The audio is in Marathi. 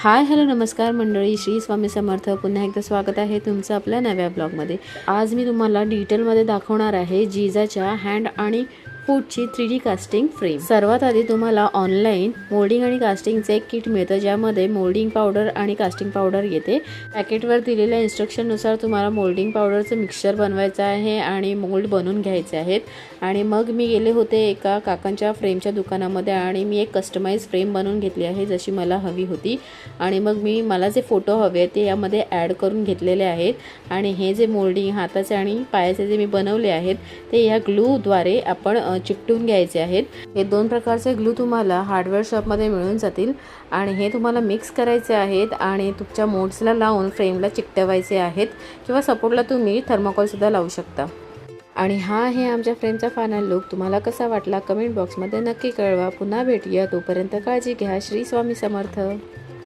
हाय हॅलो नमस्कार मंडळी, श्री स्वामी समर्थ. पुन्हा एकदा स्वागत आहे तुमचं आपल्या नव्या ब्लॉगमध्ये. आज मी तुम्हाला डिटेलमध्ये दाखवणार आहे जिजाच्या हँड आणि फूटची 3D कास्टिंग फ्रेम. सर्वात आधी तुम्हाला ऑनलाईन मोल्डिंग आणि कास्टिंगचे एक किट मिळतं, ज्यामध्ये मोल्डिंग पावडर आणि कास्टिंग पावडर येते. पॅकेटवर दिलेल्या इन्स्ट्रक्शननुसार तुम्हाला मोल्डिंग पावडरचं मिक्सचर बनवायचं आहे आणि मोल्ड बनवून घ्यायचे आहेत. आणि मग मी गेले होते एका काकांच्या फ्रेमच्या दुकानामध्ये आणि मी एक कस्टमाइज फ्रेम बनवून घेतली आहे जशी मला हवी होती. आणि मग मला जे फोटो हवे ते यामध्ये ॲड करून घेतलेले आहेत. आणि हे जे मोल्डिंग हाताचे आणि पायाचे जे मी बनवले आहेत ते या ग्लूद्वारे आपण चिकटून घ्यायचे आहेत. हे दोन प्रकारचे ग्लू तुम्हाला हार्डवेअर शॉपमध्ये मिळून जातील आणि हे तुम्हाला मिक्स करायचे आहेत आणि तुमच्या मोल्ड्सला लावून फ्रेमला चिकटवायचे आहेत, किंवा सपोर्टला तुम्ही थर्माकोलसुद्धा लावू शकता. आणि हा आहे आमच्या फ्रेमचा फायनल लुक. तुम्हाला कसा वाटला कमेंट बॉक्समध्ये नक्की कळवा. पुन्हा भेटूया, तोपर्यंत काळजी घ्या. श्री स्वामी समर्थ.